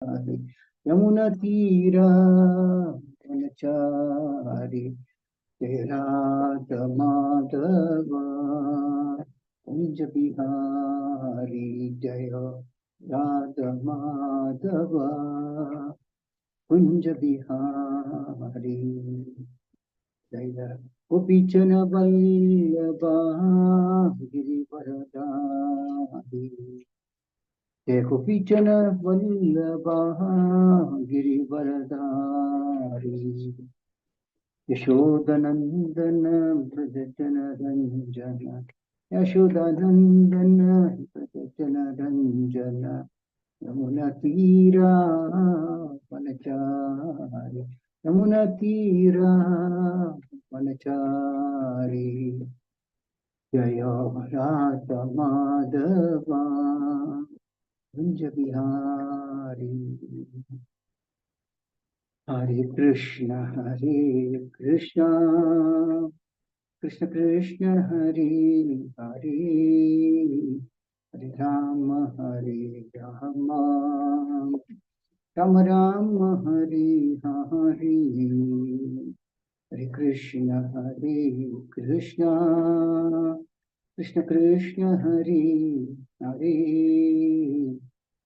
यमुना तीरा वनचारी जय राधा माधव कुंज बिहारी जय राधा माधव कुंज बिहारी जय गोपीचन वल्लभा गिरिवरदारी जय गोपीचन वल्लभा गिरिवरदारी यशोदनंदन व्रजजन रंजन यशोदानंदन व्रजजन रंजन यमुना तीरा वनचारी यमुना तीरा वनचारी जय राधा माधवा कुंज बिहारी हरे कृष्ण कृष्ण कृष्ण हरे हरे हरे राम राम राम हरे हरे हरे कृष्ण कृष्ण कृष्ण हरे हरे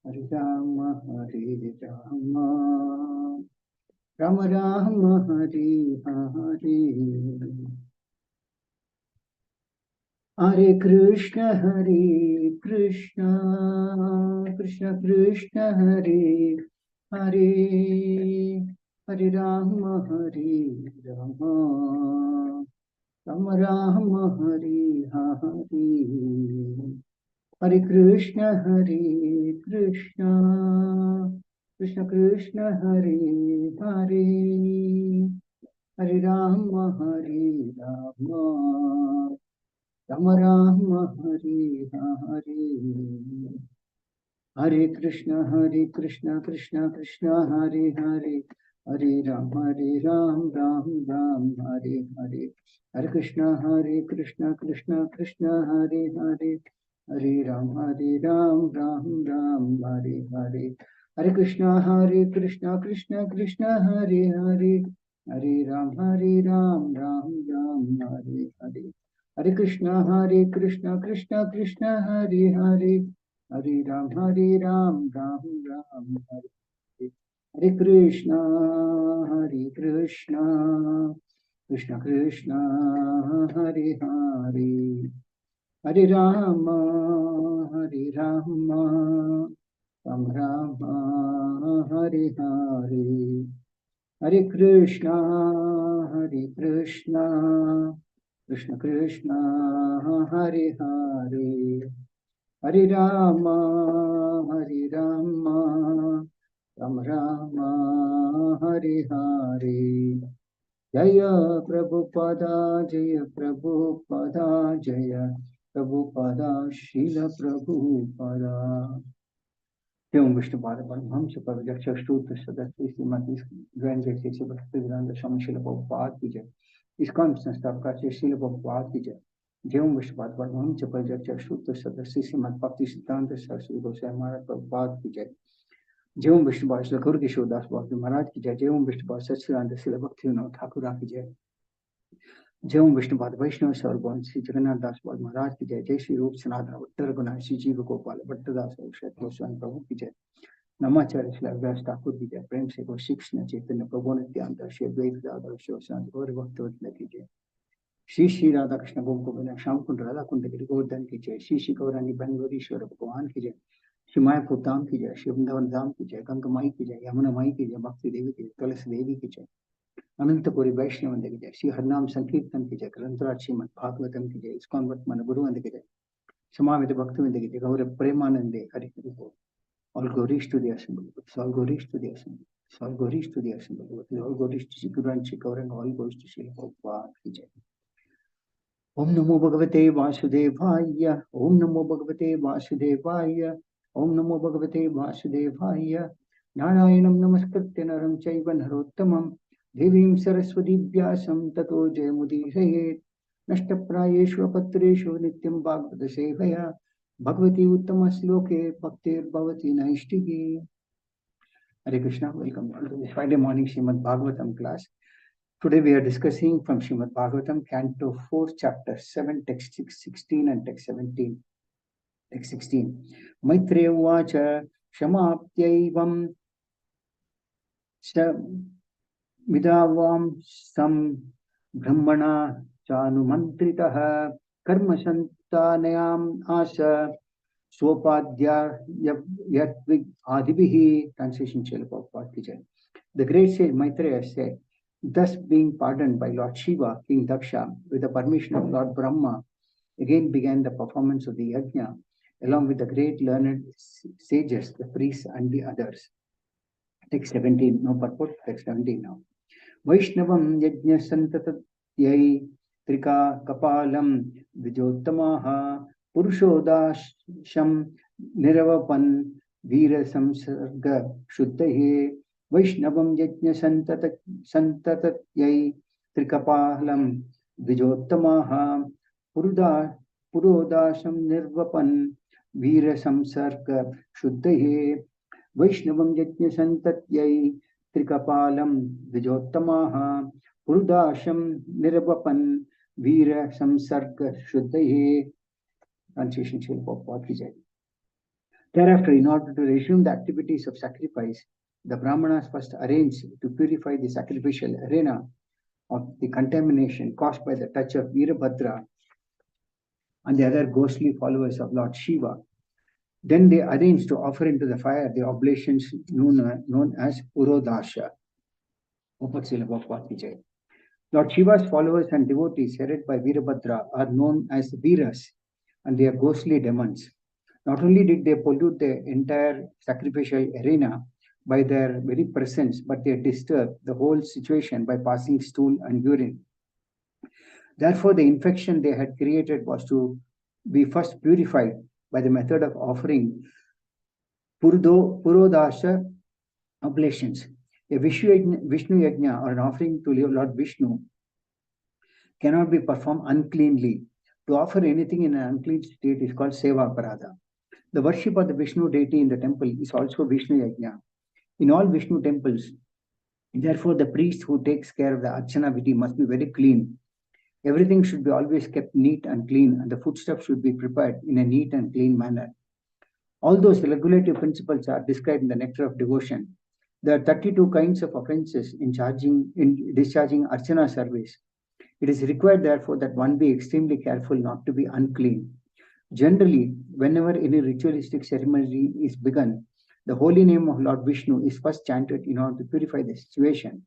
हरे राम राम राम हरे हरे हरे कृष्ण कृष्ण कृष्ण हरे हरे हरे राम राम राम राम हरे हरे हरे कृष्ण कृष्ण कृष्ण हरे हरे हरे राम राम राम हरे हरे हरे कृष्ण कृष्ण कृष्ण हरे हरे हरे राम राम राम हरे हरे हरे कृष्ण कृष्ण कृष्ण हरे हरे हरे राम राम राम हरे हरे हरे कृष्ण कृष्ण कृष्ण हरे हरे हरे राम राम राम हरे हरे हरे कृष्ण कृष्ण कृष्ण हरे हरे हरे राम राम राम हरे हरे कृष्ण कृष्ण कृष्ण हरे हरे हरे राम राम राम हरे हरे हरे कृष्ण कृष्ण कृष्ण हरे हरे हरे राम राम राम हरे हरे जय प्रभुपादा जय प्रभुपादा शील प्रभुपादा एवं विष्णुपाद परमहंस प्रवचक स्तोत्र सदस्य श्रीमती ग्रैंड जैसे भक्तिवेदांत स्वामी शील प्रभुपाद की जय। इस्कॉन संस्थापक शील प्रभुपाद की जय। जेवं विष्णुपाद परमहंस प्रवचक स्तोत्र सदस्य श्रीमद भक्ति सिद्धांत सरस्वती गोसाई महाराज प्रभुपाद की जय। जेवं विष्णुपाद श्री गौर किशोरदास बाबू महाराज की जय। जेवं विष्णुपाद सच्चिदानंद श्री भक्ति विनोद ठाकुर की जय। जेवं विष्णुपाद वैष्णव सर्वभौम श्री जगन्नाथ दास बाबू महाराज की जय। जय श्री रूप सनातन उत्तर गुना श्री जीव गोपाल भट्टदास गोस्वामी प्रभु की जय। नमाचार्य श्री व्यास ठाकुर की जय। प्रेम से गो शिक्षण चैतन्य प्रभु नित्यानंद श्री अद्वैत दादा शिवशांत गौर भक्तवत की जय। श्री श्री राधा कृष्ण गोकुल श्याम कुंड राधा कुंड गिरि गोवर्धन की जय। श्री श्री गौरानी बनगौरीश्वर भगवान की जय। श्री मायापुर धाम की जय। श्री वृंदावन धाम की जय। गंगा माई की जय। यमुना माई की जय। भक्ति देवी की जय। तुलसी देवी की जय। अनंतपुरी वैष्णव की जय। श्री हरनाम संकीर्तन की जय। ग्रंथराज श्रीमद भागवतम की जय। इस्कॉन वर्तमान गुरुवंद की जय। समावित भक्तवृंद की जय। गौर प्रेमानंदे हरि हरि बोल। All glories to the assembly. All glories to the assembly. All glories to the assembly. All glories to Guru and Shikar and all glories to Srila Prabhupada ki jai. Om Namo Bhagavate Vasudevaya. Om Namo Bhagavate Vasudevaya. Om Namo Bhagavate Vasudevaya. Narayanam Namaskritya Naram Chaiva Narottamam. Devim Saraswati Vyasam Tato Jayamudiraye. Nashtaprayeshu Patreshu Nityam Bhagavata Sevaya. Bhagwati उत्तम श्लोके भक्तिर भवती नैष्टिकी Hare Krishna, welcome to this Friday morning Srimad Bhagavatam class. Today we are discussing from Srimad Bhagavatam, Canto 4, Chapter 7, Text 16 and Text 17. Text 16. Maitreya Uvacha Shamaptyaivam Midavam Sam Brahmana Chanumantritaha Karma Santanayam Asa Sopadya Yatvig Adibihi. Translation Srila Prabhupada ki jai. The great sage Maitreya said, thus being pardoned by Lord Shiva, King Daksha, with the permission of Lord Brahma, again began the performance of the yajna, along with the great learned sages, the priests and the others. Text 17, no purport, text 17 now. Vaishnavam yajna santatatyai trika kapalam vijottamaha purushodasham niravapan veera samsarga shuddhaye Vaishnavam yajna santatatyai trikapalam vijottamaha purodasham nirvapan veera samsarga shuddhaye Vaishnavam yajna santatyai Trikapalam Vijottamaha Purudasham Nirvapan Veera Samsarga Shuddhaye. Translation Srila Prabhupada ki jai. Thereafter, in order to resume the activities of sacrifice, the Brahmanas first arranged to purify the sacrificial arena of the contamination caused by the touch of Veerabhadra and the other ghostly followers of Lord Shiva. Then they arranged to offer into the fire the oblations known as Purodasha. Lord Shiva's followers and devotees headed by Veerabhadra are known as Veeras, and they are ghostly demons. Not only did they pollute the entire sacrificial arena by their very presence, but they disturbed the whole situation by passing stool and urine. Therefore, the infection they had created was to be first purified by the method of offering Purodasha oblations. A Vishnu Yajna or an offering to Lord Vishnu cannot be performed uncleanly. To offer anything in an unclean state is called Seva Parada. The worship of the Vishnu deity in the temple is also Vishnu Yajna. In all Vishnu temples, therefore, the priest who takes care of the Archana Vidhi must be very clean. Everything should be always kept neat and clean, and the foodstuff should be prepared in a neat and clean manner. All those regulative principles are described in the Nectar of Devotion. There are 32 kinds of offenses in discharging Archana service. It is required, therefore, that one be extremely careful not to be unclean. Generally, whenever any ritualistic ceremony is begun, the holy name of Lord Vishnu is first chanted in order to purify the situation.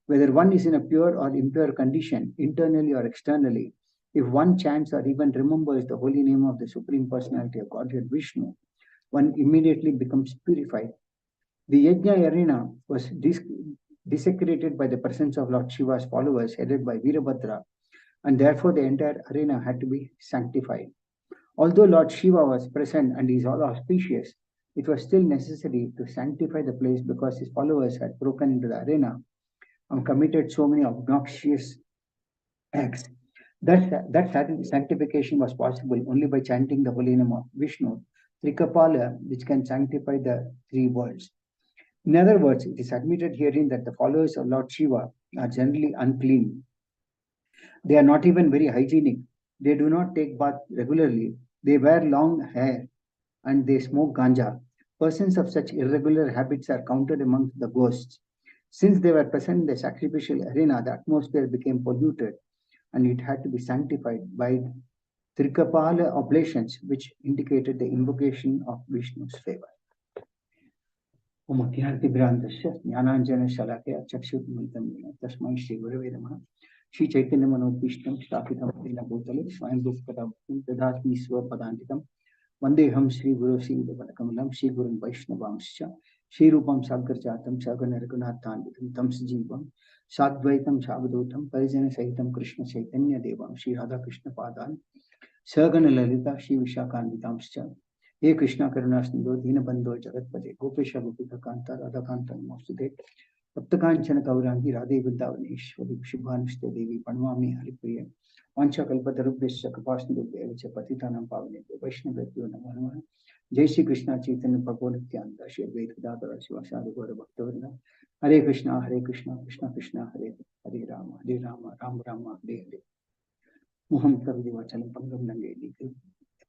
Whether one is in a pure or impure condition, internally or externally, if one chants or even remembers the holy name of the Supreme Personality of Godhead Vishnu, one immediately becomes purified. The Yajna arena was desecrated by the presence of Lord Shiva's followers headed by Veerabhadra, and therefore the entire arena had to be sanctified. Although Lord Shiva was present and is all auspicious, it was still necessary to sanctify the place because his followers had broken into the arena and committed so many obnoxious acts. That sanctification was possible only by chanting the holy name of Vishnu, Trikapala, which can sanctify the three worlds. In other words, it is admitted herein that the followers of Lord Shiva are generally unclean. They are not even very hygienic. They do not take bath regularly. They wear long hair and they smoke ganja. Persons of such irregular habits are counted among the ghosts. Since they were present in the sacrificial arena, the atmosphere became polluted and it had to be sanctified by Trikapala oblations, which indicated the invocation of Vishnu's favor. Jnananjana Shalakya Chakshutmultam Tasmai Shri Gurave Namaha Shri Chaitanya Manobhishtam Sthapitam Dina Bhutale Swayam Rupkata Dadatmi Swapadantikam Vandeham Shri Guru Sri Kamalam Shri Gurun Vaishnavamscha Shri Rupam Sagarjatam Sagana Raghunathanvitam Tam Sajivam Sadvaitam Savadutam Parijana Sahitam Krishna Chaitanya Devam Shri Radha Krishna Padan Sagana Lalita Shri Vishakanvitamscha He Krishna Karuna Sindhu Dina Bandho Jagatpade Gopesha Gopika Kanta Radha Kanta Namaste Saptakanchana Kaurangi Radhe Vrindavaneshwari Shubhanishte Devi Panwami Haripriya Vancha Kalpatarubhyasya Kapasnidubhya Vicha Patitanam Pavane Vaishnavebhyo Namo Namaha Jai Shri Krishna Chaitanya Prabhu Nityananda Shri Advaita Gadadhara Sivasadi Gaura Bhaktavinda. Hare Krishna, Krishna Krishna, Hare Hare Rama, Rama Rama, Hare Hare. Muham Sarvadi Vachalam Pangam Nange Dikhi.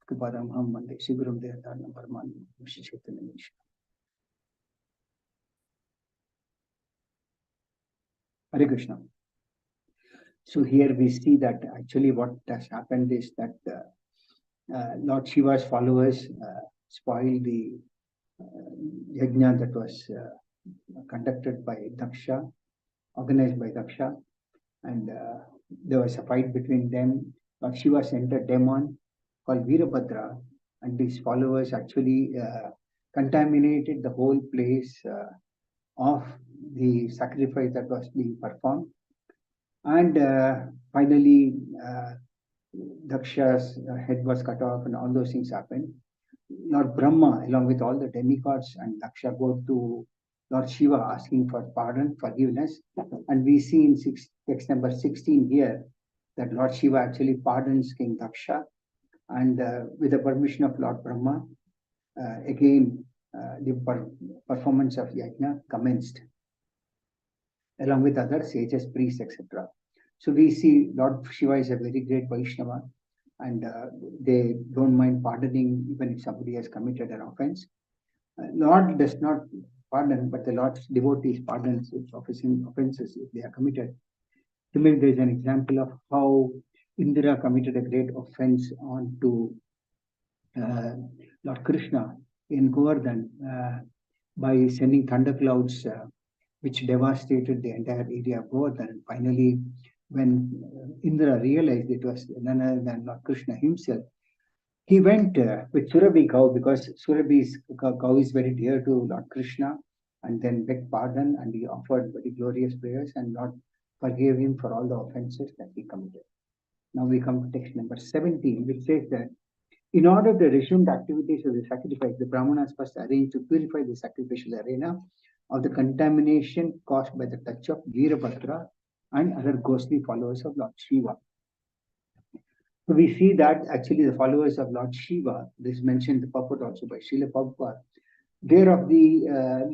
Kupadam Ham Mande Sigurum Dehatarnam Parmanam Shri Chaitanya Mishra. Hare Krishna. So here we see that actually what has happened is that Lord Shiva's followers spoiled the yajna that was conducted by Daksha, organized by Daksha, and there was a fight between them. Lord Shiva sent a demon called Virabhadra, and his followers actually contaminated the whole place of the sacrifice that was being performed. And finally, Daksha's head was cut off, and all those things happened. Lord Brahma, along with all the demigods and Daksha, go to Lord Shiva asking for pardon, forgiveness. And we see in text number 16 here that Lord Shiva actually pardons King Daksha. And with the permission of Lord Brahma, again, the performance of yajna commenced, along with other sages, priests, etc. So we see Lord Shiva is a very great Vaishnava, and they don't mind pardoning even if somebody has committed an offense. Lord does not pardon, but the Lord's devotees pardon offenses if they are committed. Similarly, there is an example of how Indra committed a great offense on to Lord Krishna in Govardhan by sending thunderclouds which devastated the entire area of Govardhan. And finally, when Indra realized it was none other than Lord Krishna himself, he went with Surabhi cow, because Surabhi's cow is very dear to Lord Krishna, and then begged pardon, and he offered very glorious prayers, and Lord forgave him for all the offenses that he committed. Now we come to text number 17, which says that in order to resume the activities of the sacrifice, the Brahmanas first arranged to purify the sacrificial arena of the contamination caused by the touch of Virabhadra and other ghostly followers of Lord Shiva. So we see that actually the followers of Lord Shiva, this mentioned the purport also by Srila Prabhupada, they're of the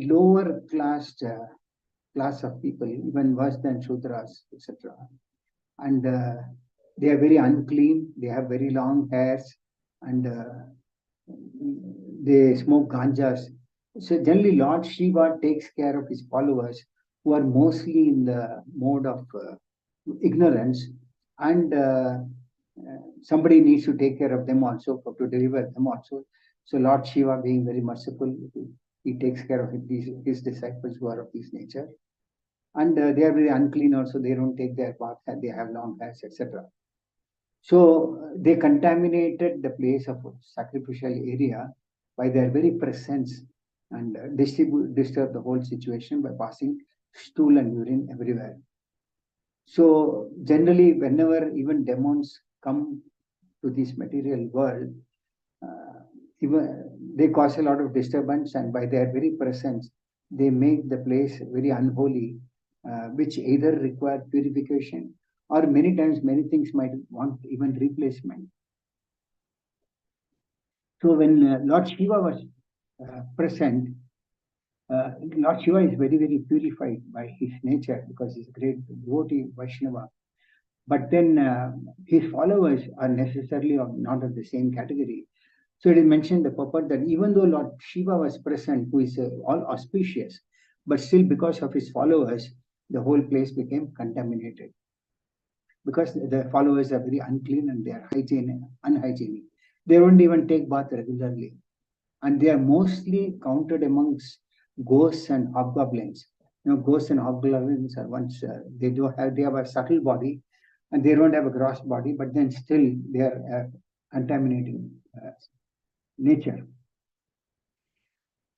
lower class of people, even worse than Shudras, etc. And they are very unclean, they have very long hairs, and they smoke ganjas. So generally Lord Shiva takes care of his followers who are mostly in the mode of ignorance, and somebody needs to take care of them also, to deliver them also. So Lord Shiva, being very merciful, he takes care of his disciples who are of this nature. And they are very unclean also, they don't take their bath, and they have long hairs, etc. So they contaminated the place of sacrificial area by their very presence, and disturbed the whole situation by passing stool and urine everywhere. So generally, whenever even demons come to this material world, even they cause a lot of disturbance, and by their very presence, they make the place very unholy, which either require purification, or many times many things might want even replacement. So when Lord Shiva was present, Lord Shiva is very, very purified by his nature, because he's a great devotee Vaishnava. But then his followers are necessarily not of the same category. So it is mentioned the purport that even though Lord Shiva was present, who is all auspicious, but still because of his followers, the whole place became contaminated. Because the followers are very unclean and they are unhygienic. They don't even take bath regularly. And they are mostly counted amongst ghosts and hobgoblins. You know, ghosts and hobgoblins are once they have a subtle body, and they don't have a gross body, but then still they are contaminating nature.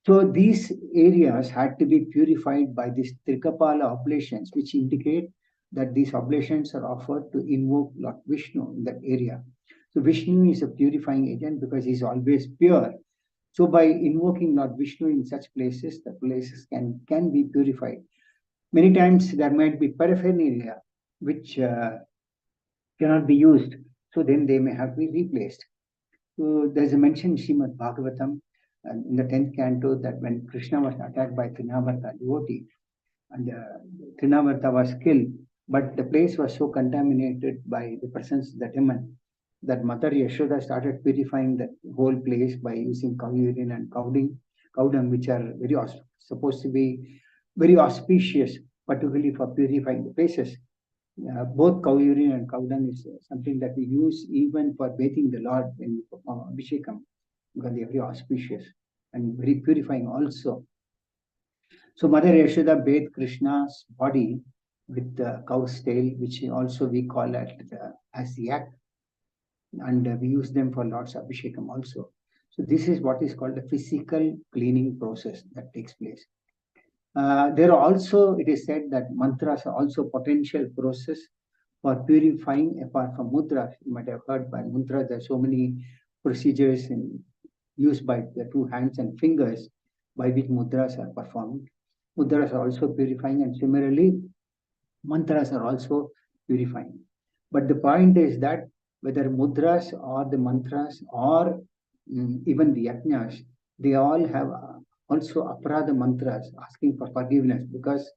So these areas had to be purified by these Trikapala oblations, which indicate that these oblations are offered to invoke Lord Vishnu in that area. So Vishnu is a purifying agent because he's always pure. So by invoking Lord Vishnu in such places, the places can be purified. Many times there might be paraphernalia which cannot be used, so then they may have to be replaced. So there's a mention in Srimad Bhagavatam in the 10th canto, that when Krishna was attacked by Trinavarta devotee, and Trinavarta was killed, but the place was so contaminated by the presence of the demon that Mother Yashoda started purifying the whole place by using cow urine and cow dung, which are supposed to be very auspicious, particularly for purifying the places. Both cow urine and cow dung is something that we use even for bathing the Lord when we perform Abhishekam, because they are very auspicious and very purifying also. So Mother Yashoda bathed Krishna's body with the cow's tail, which also we call as yak, and we use them for Lord's Abhishekam also. So this is what is called the physical cleaning process that takes place. There are also, it is said that mantras are also potential process for purifying apart from mudras. You might have heard by mudras, there are so many procedures used by the two hands and fingers by which mudras are performed. Mudras are also purifying, and similarly, mantras are also purifying. But the point is that whether mudras or the mantras or even the yajnas, they all have also aparadha mantras asking for forgiveness, because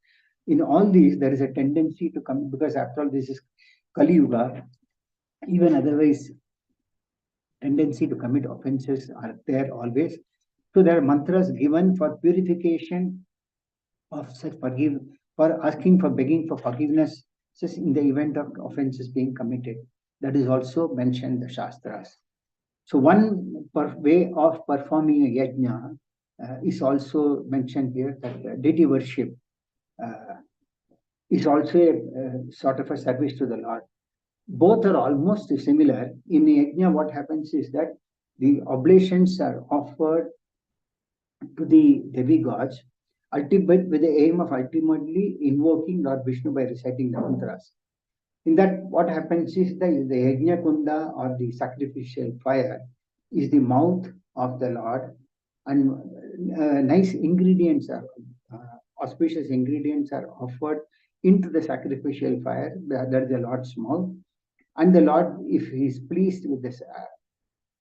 in all these there is a tendency to come, because after all this is Kali Yuga, even otherwise tendency to commit offenses are there always. So there are mantras given for purification of such for asking for begging for forgiveness just in the event of offenses being committed. That is also mentioned in the Shastras. So one way of performing a yajna is also mentioned here, that deity worship is also a sort of a service to the Lord. Both are almost similar. In the yajna, what happens is that the oblations are offered to the demigods, ultimate with the aim of ultimately invoking Lord Vishnu by reciting the mantras. In that, what happens is the yajna kunda, or the sacrificial fire, is the mouth of the Lord, and nice ingredients are auspicious ingredients are offered into the sacrificial fire. That is the Lord's mouth, and the Lord, if he is pleased with this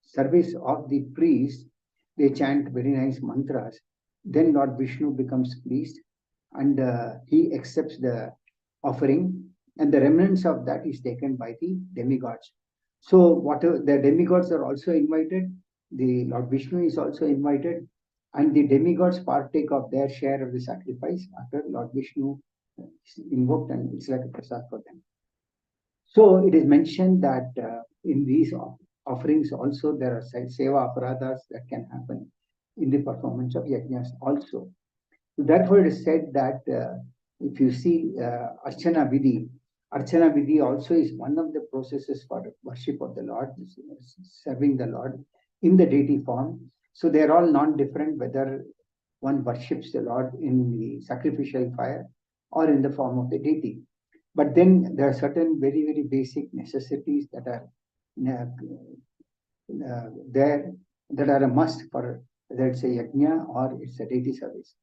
service of the priest, they chant very nice mantras. Then Lord Vishnu becomes pleased, and he accepts the offering, and the remnants of that is taken by the demigods. So whatever the demigods are also invited, the Lord Vishnu is also invited, and the demigods partake of their share of the sacrifice after Lord Vishnu is invoked, and it's like a prasad for them. So it is mentioned that in these offerings also there are seva aparadhas that can happen in the performance of yajnas also. So therefore it is said that if you see Archana Vidhi also is one of the processes for worship of the Lord, serving the Lord in the deity form. So they are all non-different whether one worships the Lord in the sacrificial fire or in the form of the deity. But then there are certain very, very basic necessities that are there, that are a must for whether it's a yajna or it's a deity service.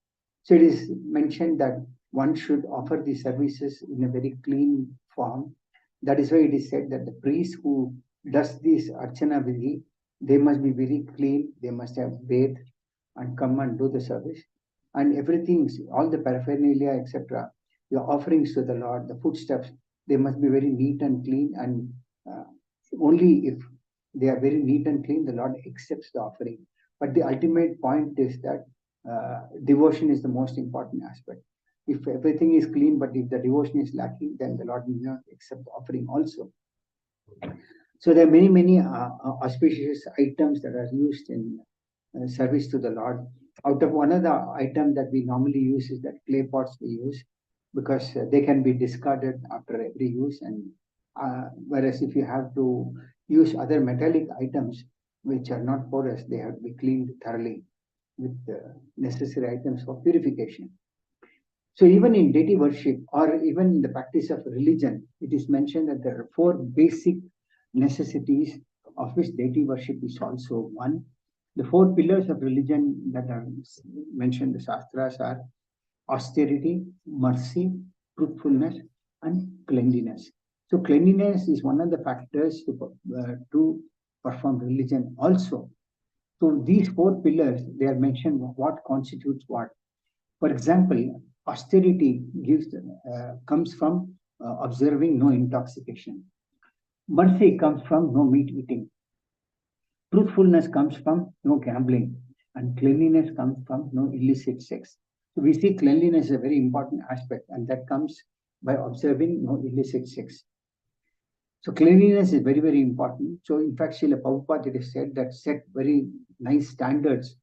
So it is mentioned that one should offer the services in a very clean form. That is why it is said that the priest who does this Archana Vidhi, they must be very clean, they must have bathed and come and do the service. And everything, all the paraphernalia, etc., the offerings to the Lord, the footsteps, they must be very neat and clean, and only if they are very neat and clean, the Lord accepts the offering. But the ultimate point is that devotion is the most important aspect. If everything is clean, but if the devotion is lacking, then the Lord will not accept the offering also. So there are many, many auspicious items that are used in service to the Lord. Out of one of the items that we normally use is that clay pots we use, because they can be discarded after every use, and whereas if you have to use other metallic items which are not porous, they have to be cleaned thoroughly with the necessary items for purification. So even in deity worship, or even in the practice of religion, it is mentioned that there are 4 basic necessities, of which deity worship is also one. The 4 pillars of religion that are mentioned in the Shastras are austerity, mercy, truthfulness, and cleanliness. So cleanliness is one of the factors to perform religion also. So these 4 pillars, they are mentioned what constitutes what. For example, austerity comes from observing no intoxication. Mercy comes from no meat eating. Truthfulness comes from no gambling. And cleanliness comes from no illicit sex. So we see cleanliness is a very important aspect, and that comes by observing no illicit sex. So cleanliness is very, very important. So in fact, Srila Prabhupada, it is said that set very nice standards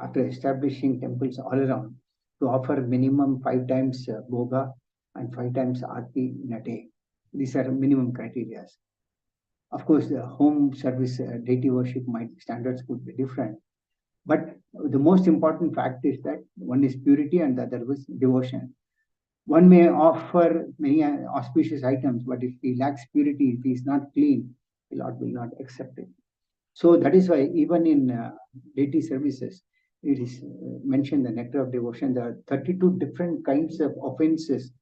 after establishing temples all around to offer minimum 5 times bhoga and 5 times aarti in a day. These are minimum criteria. Of course, the home service deity worship standards could be different. But the most important fact is that one is purity and the other was devotion. One may offer many auspicious items, but if he lacks purity, if he is not clean, the Lord will not accept it. So that is why even in deity services, it is mentioned the nectar of devotion. There are 32 different kinds of offenses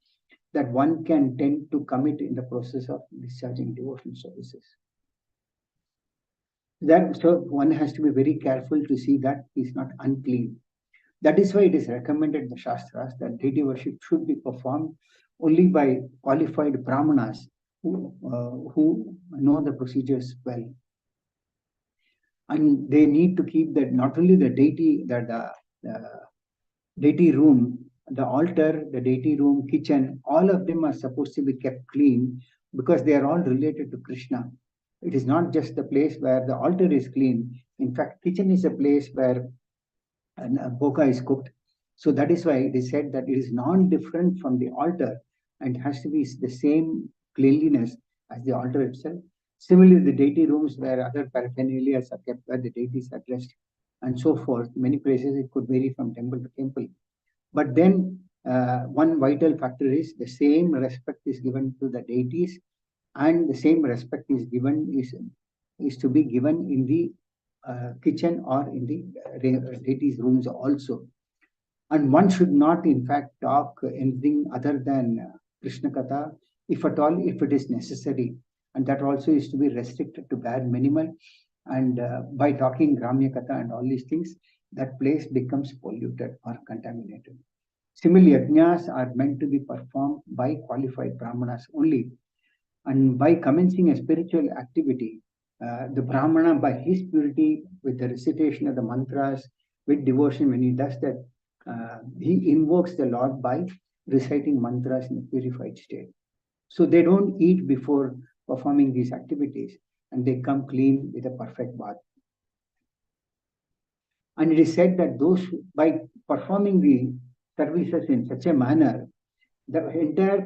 that one can tend to commit in the process of discharging devotional services. So one has to be very careful to see that he is not unclean. That is why it is recommended in the Shastras that deity worship should be performed only by qualified brahmanas who know the procedures well. And they need to keep that not only the deity, deity room, the altar, the deity room, kitchen, all of them are supposed to be kept clean because they are all related to Krishna. It is not just the place where the altar is clean. In fact, kitchen is a place where bhoga is cooked. So that is why it is said that it is non-different from the altar and has to be the same cleanliness as the altar itself. Similarly, the deity rooms where other paraphernalia are kept, where the deities are dressed, and so forth. Many places it could vary from temple to temple. But then one vital factor is the same respect is given to the deities, and the same respect is to be given in the kitchen or in the deities' rooms also. And one should not, in fact, talk anything other than Krishna Katha, if at all, if it is necessary. And that also is to be restricted to bare minimal. And by talking Gramya Katha and all these things, that place becomes polluted or contaminated. Similarly, yajnas are meant to be performed by qualified brahmanas only. And by commencing a spiritual activity, the brahmana, by his purity, with the recitation of the mantras, with devotion, when he does that, he invokes the Lord by reciting mantras in a purified state. So they don't eat before performing these activities, and they come clean with a perfect bath. And it is said that those, by performing the services in such a manner, the entire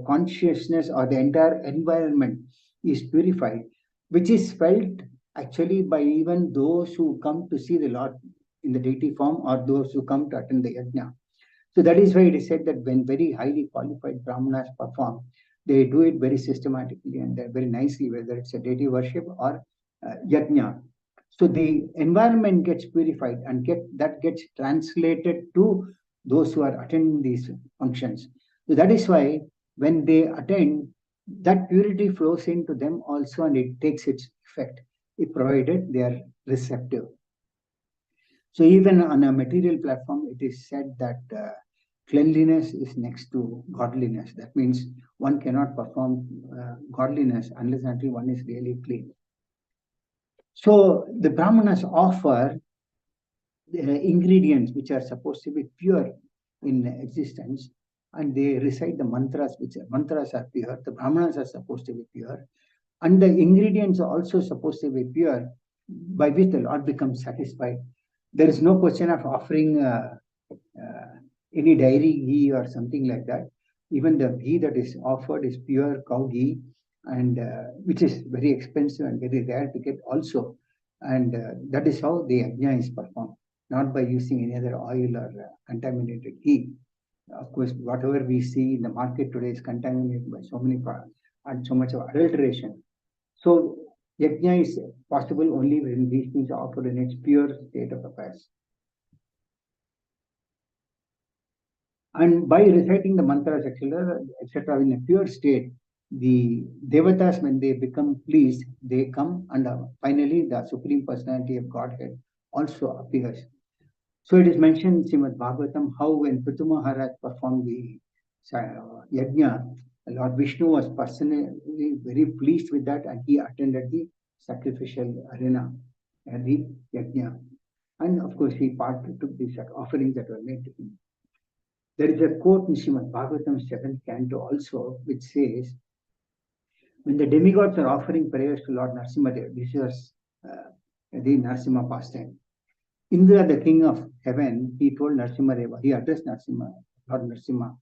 consciousness or the entire environment is purified, which is felt actually by even those who come to see the Lord in the deity form or those who come to attend the yajna. So that is why it is said that when very highly qualified brahmanas perform, they do it very systematically and very nicely, whether it's a deity worship or yajna. So the environment gets purified and that gets translated to those who are attending these functions. So that is why when they attend, that purity flows into them also and it takes its effect, if provided they are receptive. So even on a material platform, it is said that cleanliness is next to godliness. That means one cannot perform godliness unless until one is really clean. So the brahmanas offer the ingredients which are supposed to be pure in existence, and they recite the mantras, which mantras are pure. The brahmanas are supposed to be pure, and the ingredients are also supposed to be pure, by which the Lord becomes satisfied. There is no question of offering any dairy ghee or something like that. Even the ghee that is offered is pure cow ghee, and which is very expensive and very rare to get also. And that is how the yajna is performed, not by using any other oil or contaminated ghee. Of course, whatever we see in the market today is contaminated by so many products and so much of adulteration. So yajna is possible only when these things are offered in its pure state of affairs. And by reciting the mantras, etc., in a pure state, the Devatas, when they become pleased, they come, and finally the Supreme Personality of Godhead also appears. So it is mentioned in Srimad Bhagavatam how when Prithu Maharaj performed the yajna, Lord Vishnu was personally very pleased with that, and he attended the sacrificial arena and the yajna. And of course, he took the offerings that were made to him. There is a quote in Srimad Bhagavatam 7th canto also, which says, when the demigods are offering prayers to Lord Narasimha, this was the Narasimha pastime. Indra, the king of heaven, he told Narasimha, he addressed Narasimha, Lord Narasimha.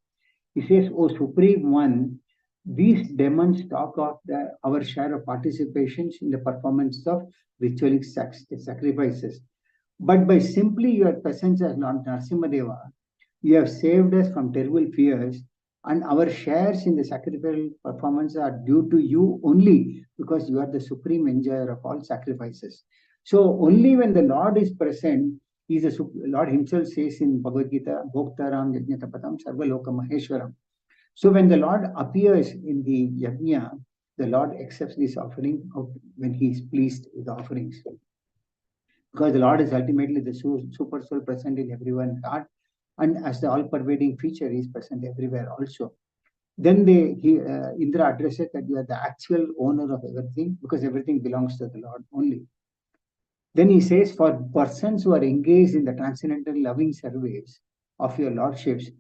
He says, "O Supreme One, these demons talk of our share of participations in the performance of ritualistic sacrifices. But by simply your presence as Lord Narasimha, you have saved us from terrible fears, and our shares in the sacrificial performance are due to you only because you are the supreme enjoyer of all sacrifices." So only when the Lord is present, Lord himself says in Bhagavad Gita, Bhoktaram Yajnatapatam Sarva Loka Maheshwaram. So when the Lord appears in the yajna, the Lord accepts this offering when he is pleased with the offerings. Because the Lord is ultimately the super soul present in everyone's heart, and as the all-pervading feature, he is present everywhere also. Then Indra addresses that you are the actual owner of everything, because everything belongs to the Lord only. Then he says, for persons who are engaged in the transcendental loving service of your lordships,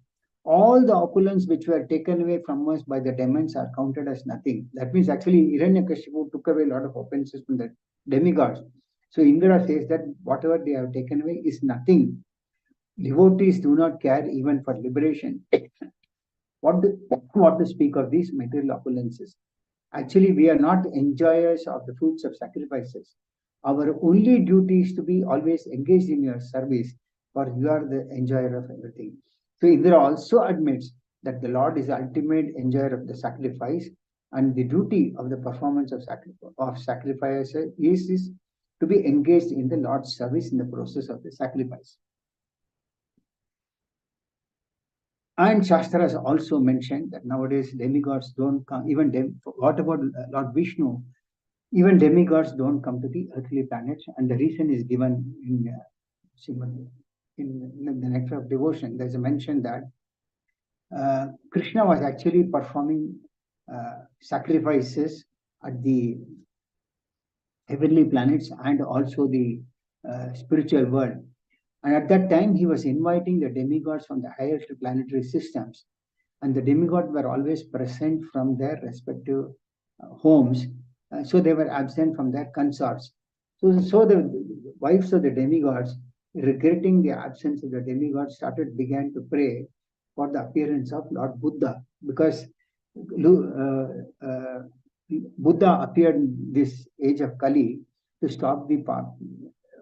all the opulence which were taken away from us by the demons are counted as nothing. That means actually Hiranyakashipu took away a lot of opulences from the demigods. So Indra says that whatever they have taken away is nothing. Devotees do not care even for liberation. What to speak of these material opulences? Actually, we are not enjoyers of the fruits of sacrifices. Our only duty is to be always engaged in your service, for you are the enjoyer of everything. So Indra also admits that the Lord is the ultimate enjoyer of the sacrifice, and the duty of the performance of sacrifice is to be engaged in the Lord's service in the process of the sacrifice. And Shastras also mentioned that nowadays demigods don't come, what about Lord Vishnu? Even demigods don't come to the earthly planets, and the reason is given in the Nectar of Devotion. There's a mention that Krishna was actually performing sacrifices at the heavenly planets and also the spiritual world. And at that time, he was inviting the demigods from the higher planetary systems. And the demigods were always present from their respective homes. So they were absent from their consorts. So the wives of the demigods, regretting the absence of the demigods, began to pray for the appearance of Lord Buddha, because Buddha appeared in this age of Kali to stop the path.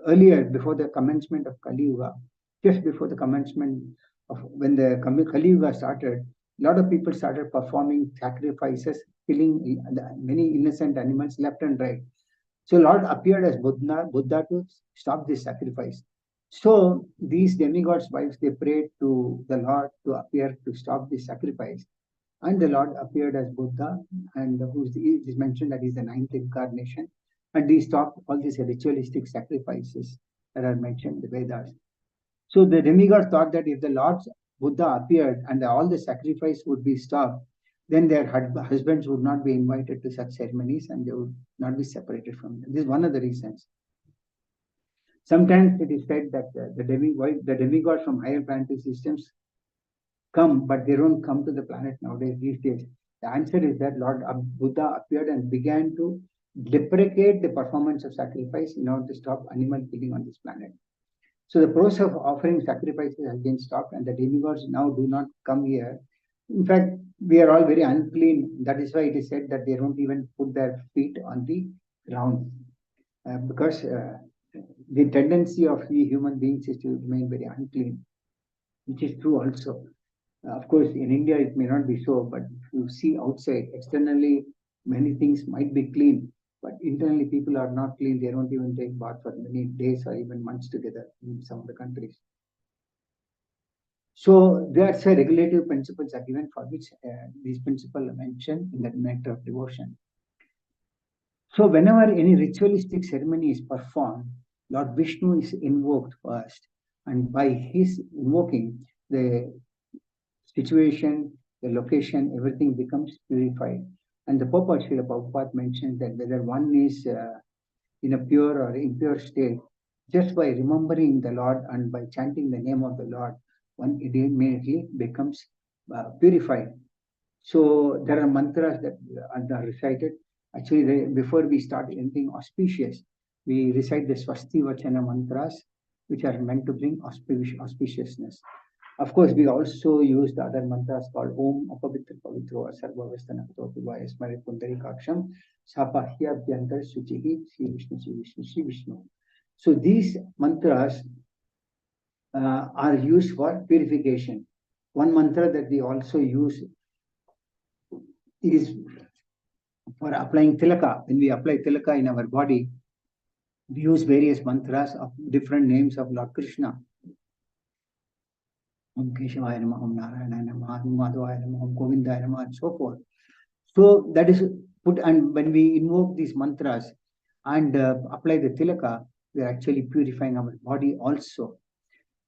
Earlier, before the commencement of Kali Yuga, just before the commencement of when the Kali Yuga started, a lot of people started performing sacrifices, killing many innocent animals left and right. So Lord appeared as Buddha to stop this sacrifice. So these demigods' wives, they prayed to the Lord to appear to stop this sacrifice. And the Lord appeared as Buddha, and it is mentioned that he's the 9th incarnation. And he stopped all these ritualistic sacrifices that are mentioned in the Vedas. So the demigods thought that if the Lord Buddha appeared and all the sacrifice would be stopped, then their husbands would not be invited to such ceremonies and they would not be separated from them. This is one of the reasons. Sometimes it is said that the demigods from higher planetary systems come, but they don't come to the planet nowadays, these days. The answer is that Lord Buddha appeared and began to deprecate the performance of sacrifice in order to stop animal killing on this planet. So the process of offering sacrifices has been stopped, and the demigods now do not come here. In fact, we are all very unclean. That is why it is said that they don't even put their feet on the ground, because the tendency of we human beings is to remain very unclean, which is true also. Of course, in India it may not be so, but if you see outside, externally, many things might be clean, but internally people are not clean. They don't even take bath for many days or even months together in some of the countries. So that's why regulative principles are given, for which these principles are mentioned in the nectar of devotion. So whenever any ritualistic ceremony is performed, Lord Vishnu is invoked first, and by his invoking, the situation, the location, everything becomes purified. And the purport Srila Prabhupada mentioned that whether one is in a pure or impure state, just by remembering the Lord and by chanting the name of the Lord, one immediately becomes purified. So there are mantras that are recited. Actually, before we start anything auspicious, we recite the Swasti Vachana mantras, which are meant to bring auspiciousness. Of course, we also use the other mantras called Om Apavitra Pavitro Sarvavastana Kutopivaya Smare Pundari Kaksham Sapahya Bhyantar Suchihi Sri Vishnu Sri Vishnu Sri Vishnu. So these mantras are used for purification. One mantra that we also use is for applying tilaka. When we apply tilaka in our body, we use various mantras of different names of Lord Krishna. Om Keshavaya Namaha, Om Narayana Namaha, Om Madhavaya Namaha, Om Govindaya Namaha, and so forth. So that is put, and when we invoke these mantras and apply the tilaka, we are actually purifying our body also.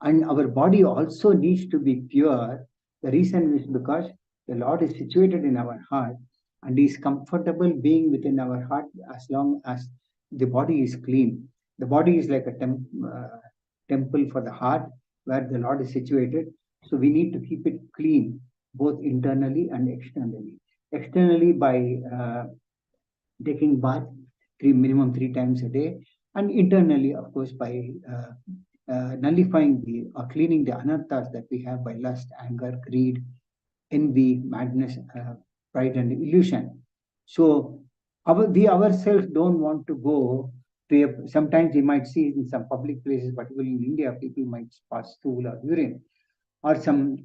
And our body also needs to be pure. The reason is because the Lord is situated in our heart and is comfortable being within our heart as long as the body is clean. The body is like a temple for the heart where the Lord is situated. So we need to keep it clean, both internally and externally. Externally by taking bath minimum 3 times a day, and internally, of course, by nullifying or cleaning the anarthas that we have by lust, anger, greed, envy, madness, pride, and illusion. So we ourselves don't want to go to sometimes we might see in some public places, particularly in India, people might pass stool or urine, or some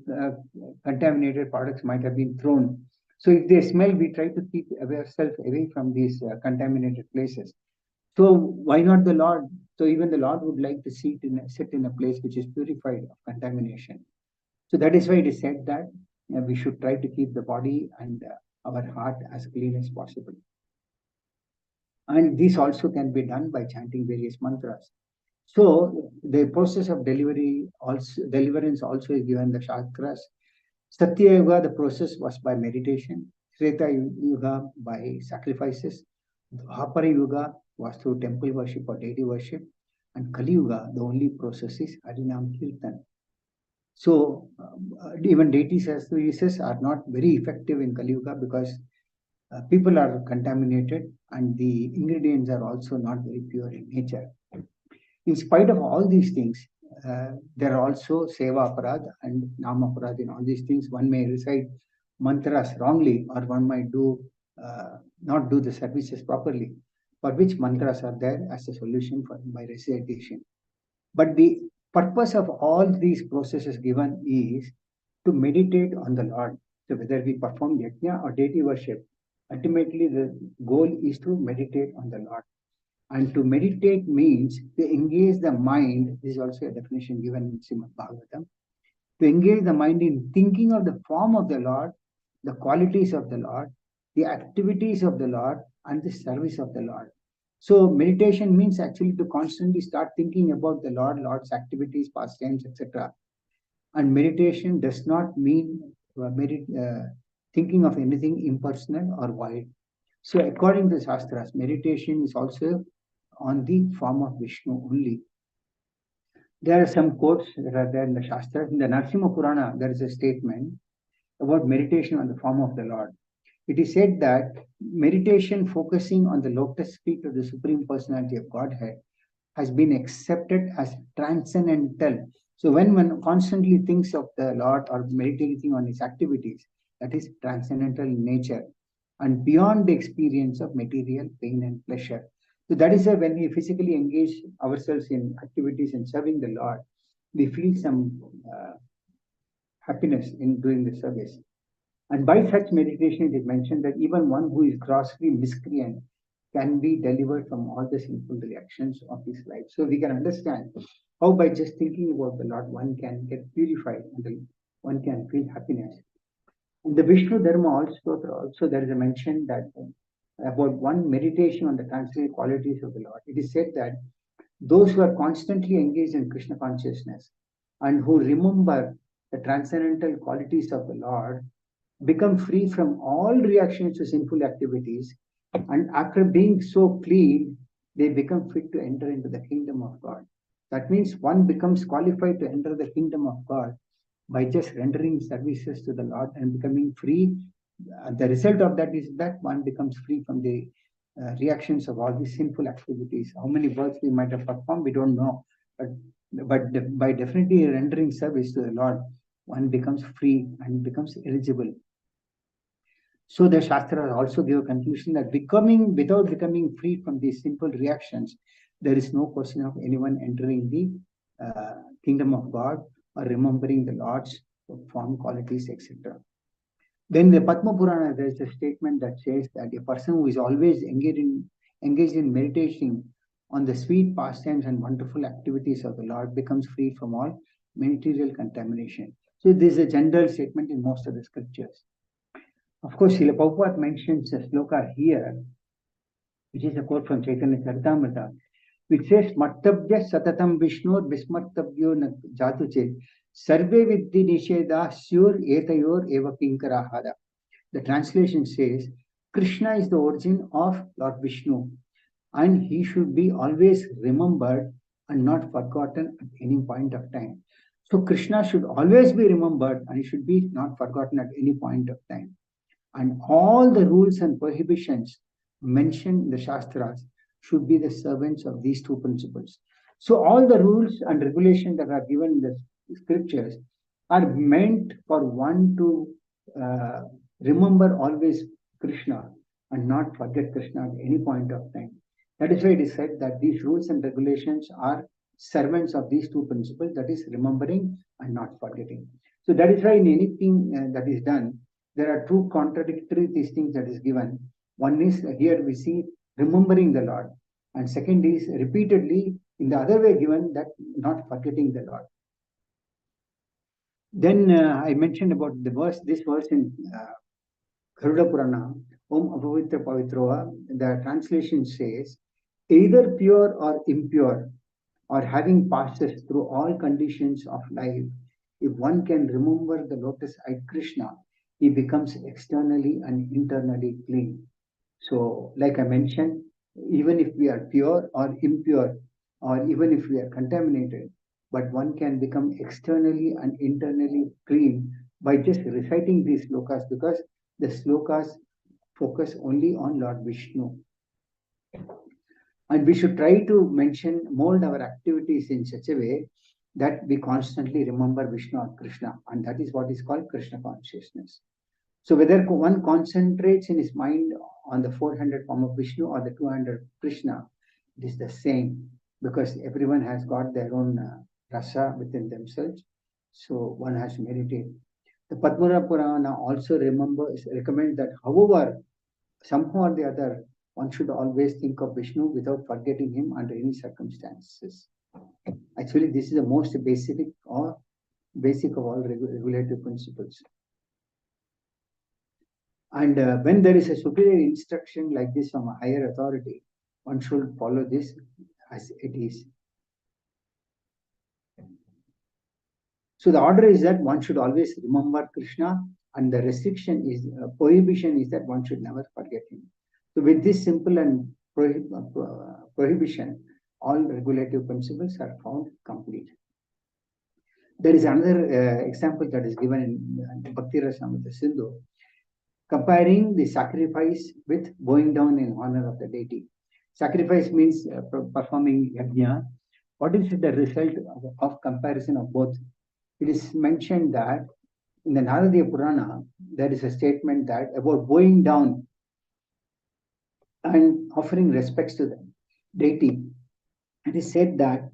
contaminated products might have been thrown. So if they smell, we try to keep ourselves away from these contaminated places. So why not the Lord? So even the Lord would like to sit in a place which is purified of contamination. So that is why it is said that we should try to keep the body and our heart as clean as possible. And this also can be done by chanting various mantras. So the process of deliverance also is given the Shastras. Satya Yuga, the process was by meditation. Treta Yuga by sacrifices. Dwapara Yuga was through temple worship or deity worship. And Kali Yuga, the only process is Harinam Kirtan. So even deity services are not very effective in Kali Yuga because people are contaminated and the ingredients are also not very pure in nature. In spite of all these things, there are also Seva Aparad and Nama Aparad. In all these things, one may recite mantras wrongly, or one might not do the services properly, for which mantras are there as a solution for by recitation. But the purpose of all these processes given is to meditate on the Lord. So whether we perform yajna or deity worship, ultimately the goal is to meditate on the Lord. And to meditate means to engage the mind. This is also a definition given in Srimad Bhagavatam. To engage the mind in thinking of the form of the Lord, the qualities of the Lord, the activities of the Lord, and the service of the Lord. So meditation means actually to constantly start thinking about the Lord, Lord's activities, pastimes, etc. And meditation does not mean thinking of anything impersonal or void. So according to the Shastras, meditation is also on the form of Vishnu only. There are some quotes that are there in the Shastras. In the Narasimha Purana, there is a statement about meditation on the form of the Lord. It is said that meditation focusing on the lotus feet of the Supreme Personality of Godhead has been accepted as transcendental. So when one constantly thinks of the Lord or meditating on his activities, that is transcendental in nature and beyond the experience of material pain and pleasure. So that is why when we physically engage ourselves in activities and serving the Lord, we feel some happiness in doing the service. And by such meditation, it is mentioned that even one who is grossly miscreant can be delivered from all the sinful reactions of his life. So we can understand how by just thinking about the Lord one can get purified and one can feel happiness. In the Vishnu Dharma also there is a mention that about one meditation on the transcendental qualities of the Lord. It is said that those who are constantly engaged in Krishna consciousness and who remember the transcendental qualities of the Lord become free from all reactions to sinful activities, and after being so clean, they become fit to enter into the kingdom of God. That means one becomes qualified to enter the kingdom of God by just rendering services to the Lord and becoming free. The result of that is that one becomes free from the reactions of all these sinful activities. How many works we might have performed, we don't know. By definitely rendering service to the Lord, one becomes free and becomes eligible. So the Shastras also give a conclusion that without becoming free from these simple reactions, there is no question of anyone entering the kingdom of God or remembering the Lord's form, qualities, etc. Then the Padma Purana, there is a statement that says that a person who is always engaged in meditating on the sweet pastimes and wonderful activities of the Lord becomes free from all material contamination. So this is a general statement in most of the scriptures. Of course, Srila Prabhupada mentions a sloka here, which is a quote from Chaitanya Charitamrita, which says, Martabhya satatam Vishnur vismartabhyo jatuche sarve vidhi nisheda syur etayor eva kinkarahada. The translation says, Krishna is the origin of Lord Vishnu, and he should be always remembered and not forgotten at any point of time. So Krishna should always be remembered and he should be not forgotten at any point of time. And all the rules and prohibitions mentioned in the Shastras should be the servants of these two principles. So all the rules and regulations that are given in the scriptures are meant for one to remember always Krishna and not forget Krishna at any point of time. That is why it is said that these rules and regulations are servants of these two principles, that is remembering and not forgetting. So that is why in anything that is done, there are two contradictory these things that is given. One is here we see remembering the Lord, and second is repeatedly in the other way given that not forgetting the Lord. Then I mentioned about this verse in Garuda Purana, Om Apavitra Pavitrova. The translation says, either pure or impure, or having passed through all conditions of life, if one can remember the lotus-eyed Krishna, he becomes externally and internally clean. So, like I mentioned, even if we are pure or impure, or even if we are contaminated, but one can become externally and internally clean by just reciting these slokas, because the slokas focus only on Lord Vishnu. And we should try to mold our activities in such a way that we constantly remember Vishnu or Krishna, and that is what is called Krishna consciousness. So whether one concentrates in his mind on the 400 form of Vishnu or the 200 Krishna, it is the same, because everyone has got their own rasa within themselves. So one has to meditate. The Padma Purana also recommends that, however, somehow or the other, one should always think of Vishnu without forgetting him under any circumstances. Actually, this is the most basic of all regulative principles. And when there is a superior instruction like this from a higher authority, one should follow this as it is. So the order is that one should always remember Krishna, and the prohibition is that one should never forget him. So with this simple and prohibition, all regulative principles are found complete. There is another example that is given in Bhakti Rasamrita Sindhu, comparing the sacrifice with bowing down in honor of the deity. Sacrifice means performing yajna. What is the result of comparison of both? It is mentioned that in the Naradiya Purana, there is a statement that about bowing down and offering respects to the deity. It is said that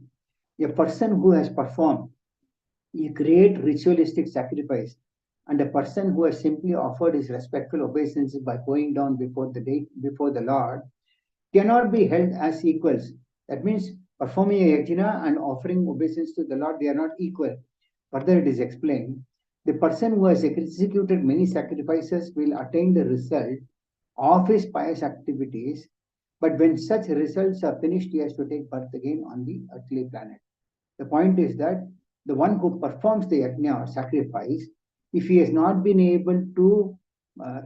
a person who has performed a great ritualistic sacrifice and a person who has simply offered his respectful obeisances by bowing down before the Lord cannot be held as equals. That means Performing a yajna and offering obeisance to the Lord, they are not equal. Further, it is explained, the person who has executed many sacrifices will attain the result of his pious activities, but when such results are finished, he has to take birth again on the earthly planet. The point is that the one who performs the yajna or sacrifice, if he has not been able to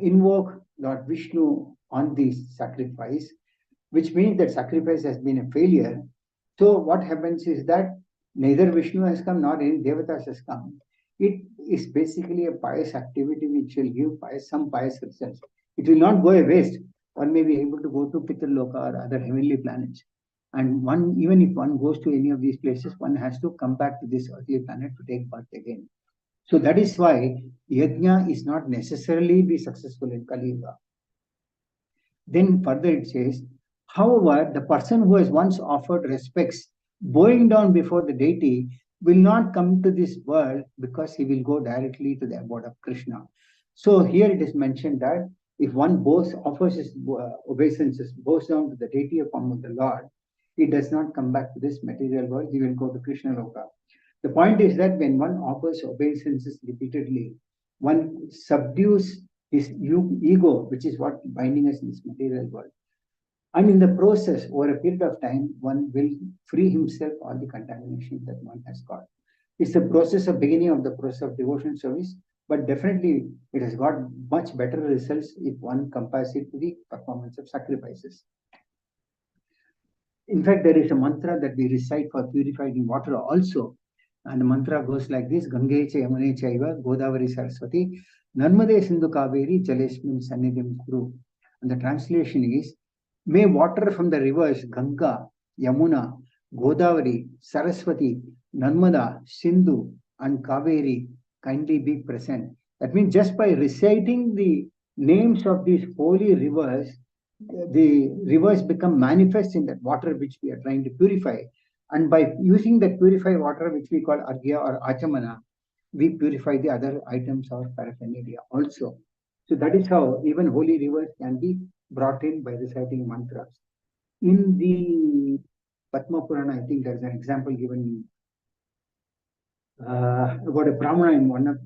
invoke Lord Vishnu on this sacrifice, which means that sacrifice has been a failure. So what happens is that neither Vishnu has come nor any Devatas has come. It is basically a pious activity which will give some pious results. It will not go a waste. One may be able to go to Pitraloka or other heavenly planets. And one, even if one goes to any of these places, one has to come back to this earthly planet to take birth again. So that is why yajna is not necessarily be successful in Kali Yuga. Then further it says, however, the person who has once offered respects, bowing down before the deity, will not come to this world because he will go directly to the abode of Krishna. So here it is mentioned that if one offers his obeisances, bows down to the deity of the Lord, he does not come back to this material world, he will go to Krishna Loka. The point is that when one offers obeisances repeatedly, one subdues his ego, which is what binding us in this material world. And in the process, over a period of time, one will free himself all the contamination that one has got. It's the process of beginning of the process of devotion service, but definitely it has got much better results if one compares it to the performance of sacrifices. In fact, there is a mantra that we recite for purifying water also. And the mantra goes like this: Gange cha Yamune chaiva Godavari Saraswati Narmade Sindhu Kaveri Jalesmin Sannidhim Kuru. And the translation is, may water from the rivers Ganga, Yamuna, Godavari, Saraswati, Narmada, Sindhu, and Kaveri kindly be present. That means just by reciting the names of these holy rivers, the rivers become manifest in that water which we are trying to purify. And by using that purified water, which we call arghya or achamana, we purify the other items or paraphernalia also. So that is how even holy rivers can be brought in by reciting mantras. In the Padma Purana, I think there's an example given about a Brahmana in one of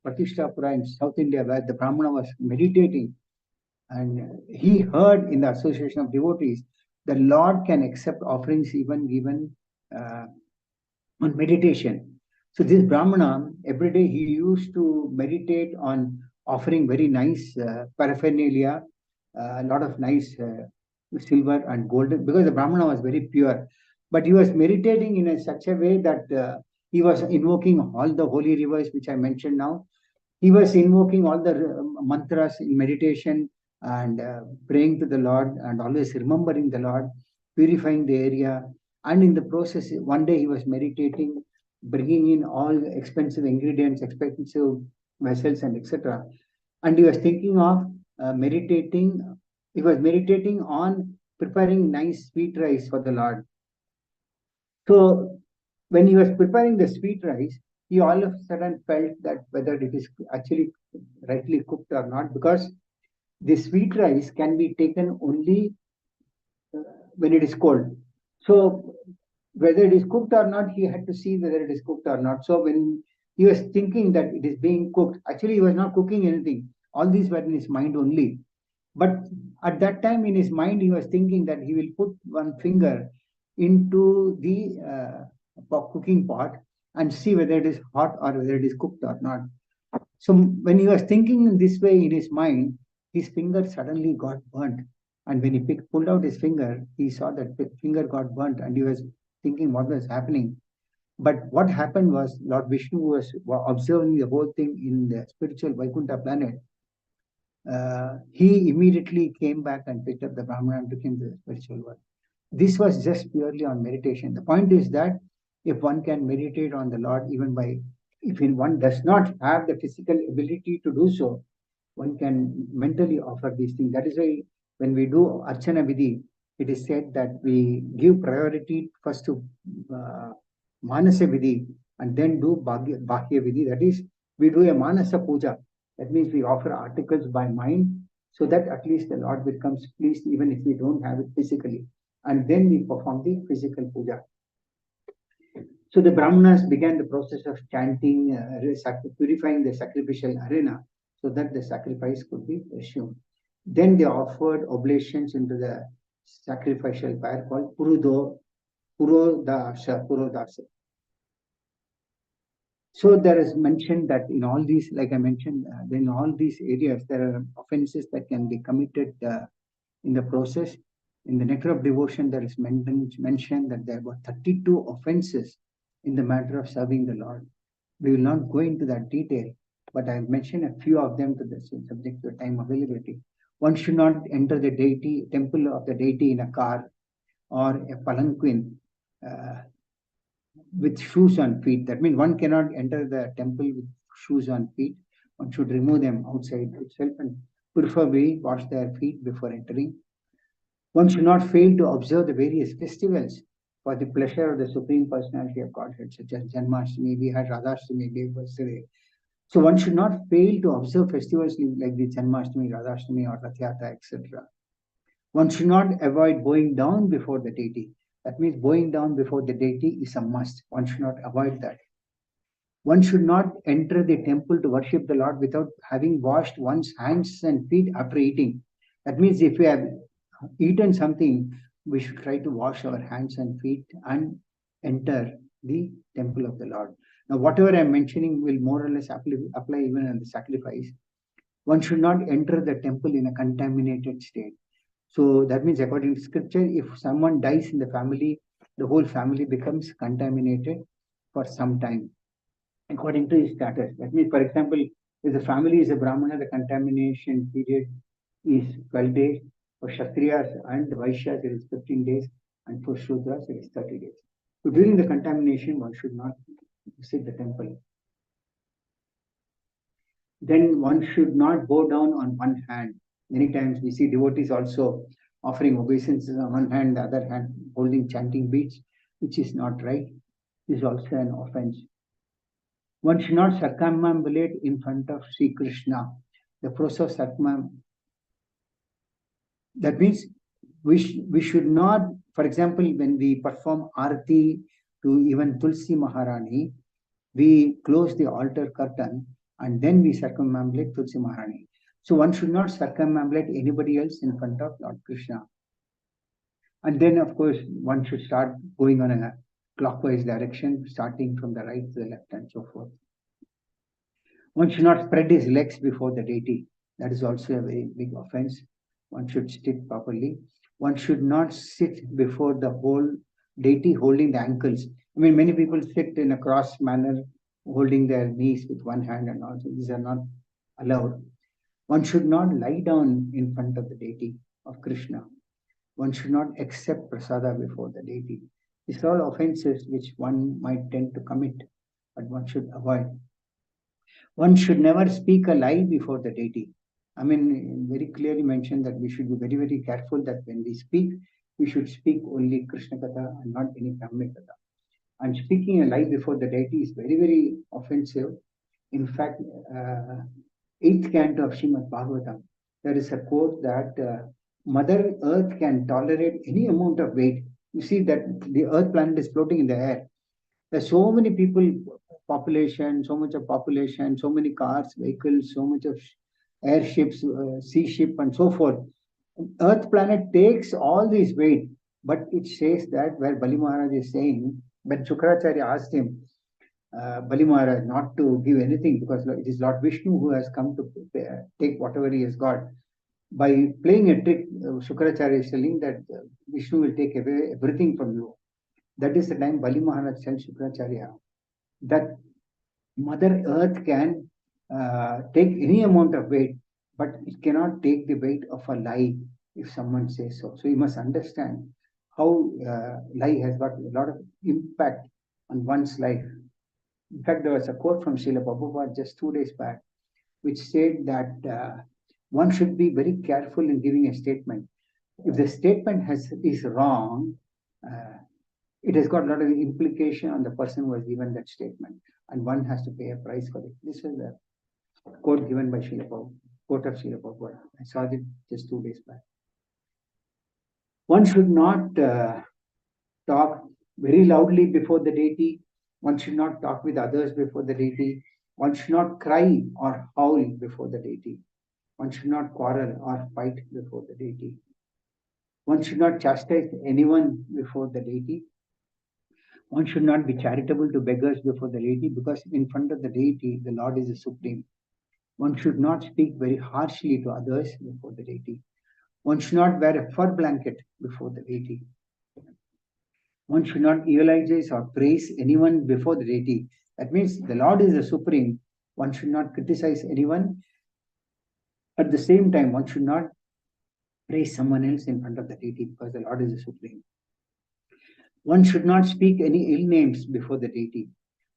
Pratishtapura in South India, where the Brahmana was meditating and he heard in the association of devotees the Lord can accept offerings even given on meditation. So this Brahmana, every day he used to meditate on offering very nice paraphernalia, a lot of nice silver and gold, because the Brahmana was very pure. But he was meditating in such a way that he was invoking all the holy rivers, which I mentioned now. He was invoking all the mantras in meditation and praying to the Lord and always remembering the Lord, purifying the area. And in the process, one day he was meditating, bringing in all expensive ingredients, expensive vessels, and etc. And he was thinking of meditating. He was meditating on preparing nice sweet rice for the Lord. So when he was preparing the sweet rice, he all of a sudden felt that whether it is actually rightly cooked or not, because the sweet rice can be taken only when it is cold. So whether it is cooked or not, he had to see whether it is cooked or not. So when he was thinking that it is being cooked, actually he was not cooking anything. All these were in his mind only. But at that time in his mind, he was thinking that he will put one finger into the cooking pot and see whether it is hot or whether it is cooked or not. So when he was thinking in this way in his mind, his finger suddenly got burnt. And when he pulled out his finger, he saw that the finger got burnt and he was thinking what was happening. But what happened was Lord Vishnu was observing the whole thing in the spiritual Vaikuntha planet. He immediately came back and picked up the Brahmana and took him to the spiritual world. This was just purely on meditation. The point is that if one can meditate on the Lord, if one does not have the physical ability to do so, one can mentally offer these things. That is why when we do Archana Vidhi, it is said that we give priority first to Manasa Vidhi and then do Bhagya Vidhi. That is, we do a Manasa Puja. That means we offer articles by mind so that at least the Lord becomes pleased even if we don't have it physically. and then we perform the physical puja. So the Brahmanas began the process of chanting, purifying the sacrificial arena so that the sacrifice could be assumed. Then they offered oblations into the sacrificial fire called Purodasa. So there is mentioned that in all these, like I mentioned, in all these areas, there are offenses that can be committed in the process. In the Nectar of Devotion, there is mentioned that there were 32 offenses in the matter of serving the Lord. We will not go into that detail, but I have mentioned a few of them to the subject to time availability. One should not enter the deity, temple of the deity in a car or a palanquin with shoes on feet. That means one cannot enter the temple with shoes on feet. One should remove them outside itself and preferably wash their feet before entering. One should not fail to observe the various festivals for the pleasure of the Supreme Personality of Godhead, such as Janmashtami, we had Radhashtami day yesterday. So one should not fail to observe festivals like the Janmashtami, Radhashtami, or Rathyata, etc. One should not avoid bowing down before the deity. That means bowing down before the deity is a must. One should not avoid that. One should not enter the temple to worship the Lord without having washed one's hands and feet after eating. That means if we have eaten something, we should try to wash our hands and feet and enter the temple of the Lord. Now, whatever I'm mentioning will more or less apply even in the sacrifice. One should not enter the temple in a contaminated state. So that means, according to scripture, if someone dies in the family, the whole family becomes contaminated for some time, according to his status. That means, for example, if the family is a Brahmana, the contamination period is 12 days. For Kshatriyas and Vaishyas, it is 15 days. And for Shudras, it is 30 days. So during the contamination, one should not visit the temple. Then one should not bow down on one hand. Many times we see devotees also offering obeisances on one hand, the other hand holding chanting beads, which is not right. This is also an offense. One should not circumambulate in front of Sri Krishna. The process of that means we should not, for example, when we perform arati to even Tulsi Maharani, we close the altar curtain and then we circumambulate Tulsi Maharani. So one should not circumambulate anybody else in front of Lord Krishna. And then, of course, one should start going on a clockwise direction, starting from the right to the left and so forth. One should not spread his legs before the deity. That is also a very big offense. One should sit properly. One should not sit before the whole deity holding the ankles. I mean, many people sit in a cross manner, holding their knees with one hand and also these are not allowed. One should not lie down in front of the deity of Krishna. One should not accept prasada before the deity. These are all offenses which one might tend to commit, but one should avoid. One should never speak a lie before the deity. I mean, very clearly mentioned that we should be very, very careful that when we speak, we should speak only Krishna Katha and not any Brahma Katha. And speaking a lie before the deity is very, very offensive. In fact, 8th canto of Srimad Bhagavatam, there is a quote that Mother Earth can tolerate any amount of weight. You see that the Earth planet is floating in the air. There's so many people, population, so much of population, so many cars, vehicles, so much of airships, sea ship, and so forth. Earth planet takes all this weight, but it says that where Bali Maharaj is saying, when Shukracharya asked him, Bali Maharaj, not to give anything because it is Lord Vishnu who has come to take whatever he has got. By playing a trick, Shukracharya is telling that Vishnu will take away everything from you. That is the time Bali Maharaj tells Shukracharya that Mother Earth can take any amount of weight, but it cannot take the weight of a lie if someone says so. So you must understand how lie has got a lot of impact on one's life. In fact, there was a quote from Srila Prabhupada just 2 days back, which said that one should be very careful in giving a statement. If the statement is wrong, it has got a lot of implication on the person who has given that statement, and one has to pay a price for it. This is the quote given by Srila Prabhupada, quote of Srila Prabhupada. I saw it just 2 days back. One should not talk very loudly before the deity. One should not talk with others before the deity. One should not cry or howl before the deity. One should not quarrel or fight before the deity. One should not chastise anyone before the deity. One should not be charitable to beggars before the deity, because in front of the deity, the Lord is the supreme. One should not speak very harshly to others before the deity. One should not wear a fur blanket before the deity. One should not eulogize or praise anyone before the deity. That means the Lord is the supreme. One should not criticize anyone. At the same time, one should not praise someone else in front of the deity, because the Lord is the supreme. One should not speak any ill names before the deity.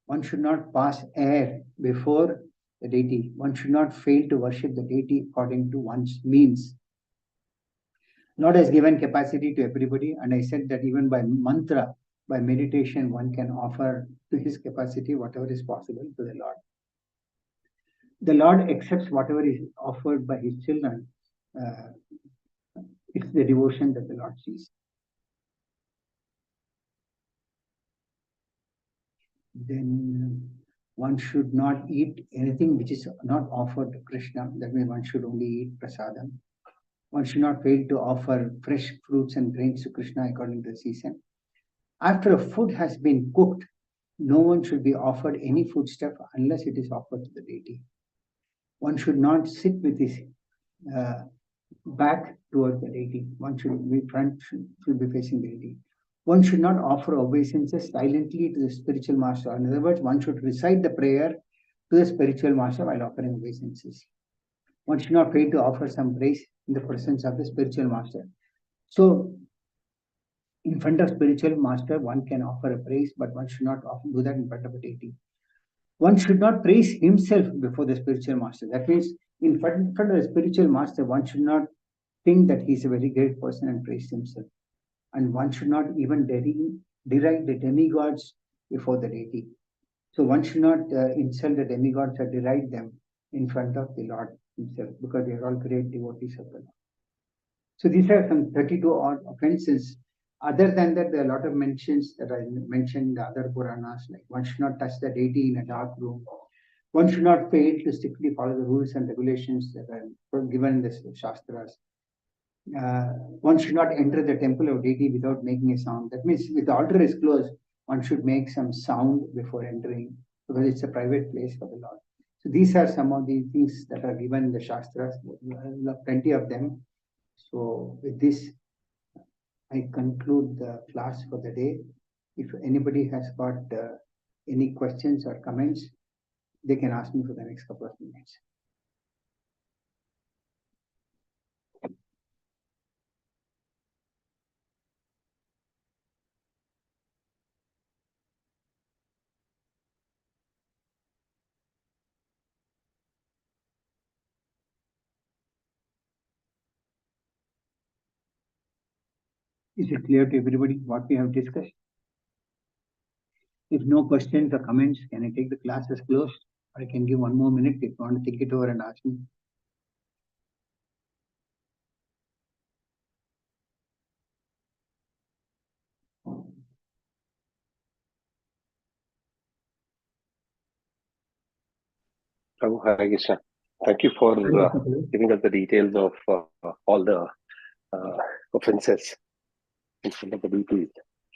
One should not pass air before the deity. One should not fail to worship the deity according to one's means. Lord has given capacity to everybody, and I said that even by mantra, by meditation, one can offer to his capacity whatever is possible to the Lord. The Lord accepts whatever is offered by his children. It's the devotion that the Lord sees. Then one should not eat anything which is not offered to Krishna. That means one should only eat prasadam. One should not fail to offer fresh fruits and grains to Krishna according to the season. After a food has been cooked, no one should be offered any foodstuff unless it is offered to the deity. One should not sit with his back towards the deity. One should be front, should be facing the deity. One should not offer obeisances silently to the spiritual master. In other words, one should recite the prayer to the spiritual master while offering obeisances. One should not fail to offer some praise in the presence of the spiritual master. So, in front of spiritual master, one can offer a praise, but one should not do that in front of a deity. One should not praise himself before the spiritual master. That means, in front of the spiritual master, one should not think that he is a very great person and praise himself. And one should not even deride the demigods before the deity. So one should not insult the demigods or deride them in front of the Lord himself, because they are all great devotees of the Lord. So these are some 32 odd offenses. Other than that, there are a lot of mentions that I mentioned in the other Puranas, like one should not touch the deity in a dark room. One should not fail to strictly follow the rules and regulations that are given in the Shastras. One should not enter the temple of deity without making a sound. That means if the altar is closed, one should make some sound before entering, because it's a private place for the Lord. So these are some of the things that are given in the Shastras, plenty of them. So with this, I conclude the class for the day. If anybody has got any questions or comments, they can ask me for the next couple of minutes. Is it clear to everybody what we have discussed? If no questions or comments, can I take the class as closed? Or I can give one more minute if you want to think it over and ask me. Prabhu, Hare Krishna. Thank you for giving us the details of all the offenses in front of the deities.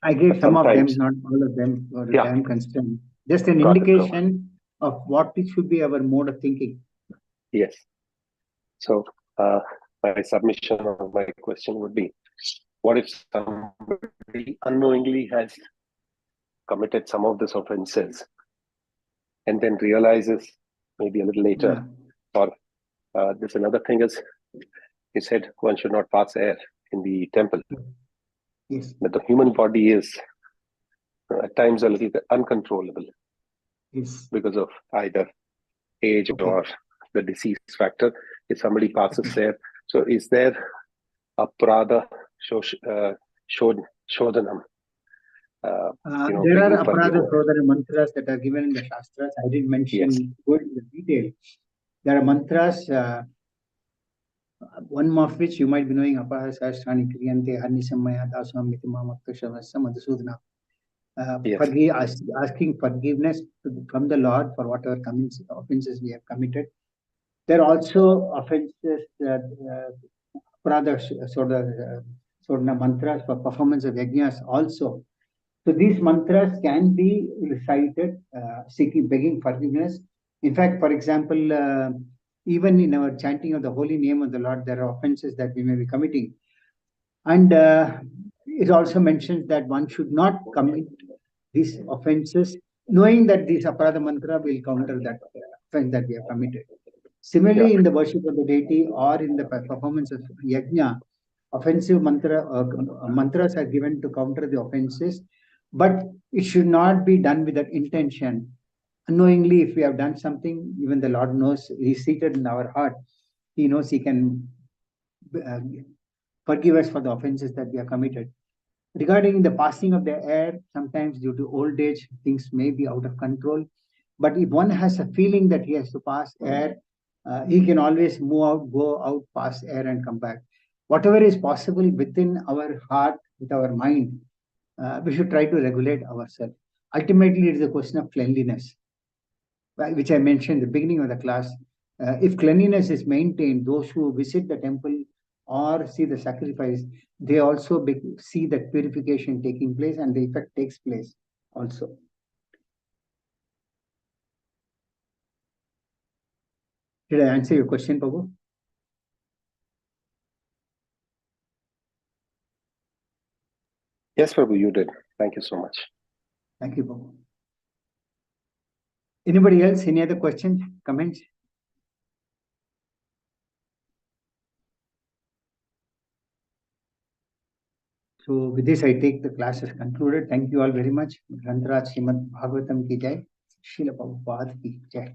I gave some of them, not all of them, for the time constraint. Just an indication of what it should be our mode of thinking. Yes. So my submission or my question would be, what if somebody unknowingly has committed some of these offenses and then realizes maybe a little later, or there's another thing is, he said one should not pass air in the temple. Yes. But the human body is at times a little bit uncontrollable. Yes. Because of either age or the disease factor. If somebody passes air, so is there a prada shodhanam? There are aparada shodhana mantras that are given in the Shastras. I didn't mention good in detail. There are mantras one of which you might be knowing, Apara Sahasrani Kriyante Harnisamaya Dasam Mitimam Aktashavasa Madhusudana. Yes. Asking forgiveness from the Lord for whatever offenses we have committed. There are also offenses, Sodna mantras for performance of yajnas also. So these mantras can be recited, begging forgiveness. In fact, for example, even in our chanting of the holy name of the Lord, there are offenses that we may be committing. And it also mentions that one should not commit these offenses, knowing that this aparadha mantra will counter that offense that we have committed. Similarly, in the worship of the deity or in the performance of yajna, offensive mantras are given to counter the offenses, but it should not be done with that intention. Unknowingly, if we have done something, even the Lord knows, He's seated in our heart. He knows He can forgive us for the offenses that we have committed. Regarding the passing of the air, sometimes due to old age, things may be out of control. But if one has a feeling that he has to pass air, he can always move out, go out, pass air, and come back. Whatever is possible within our heart, with our mind, we should try to regulate ourselves. Ultimately, it is a question of cleanliness, which I mentioned at the beginning of the class. If cleanliness is maintained, those who visit the temple or see the sacrifice, they also see that purification taking place and the effect takes place also. Did I answer your question, Prabhu? Yes, Prabhu, you did. Thank you so much. Thank you, Prabhu. Anybody else? Any other questions, comments? So with this, I take the class as concluded. Thank you all very much. Grantaraj Srimad Bhagavatam ki jai. Srila Prabhupada ki jai.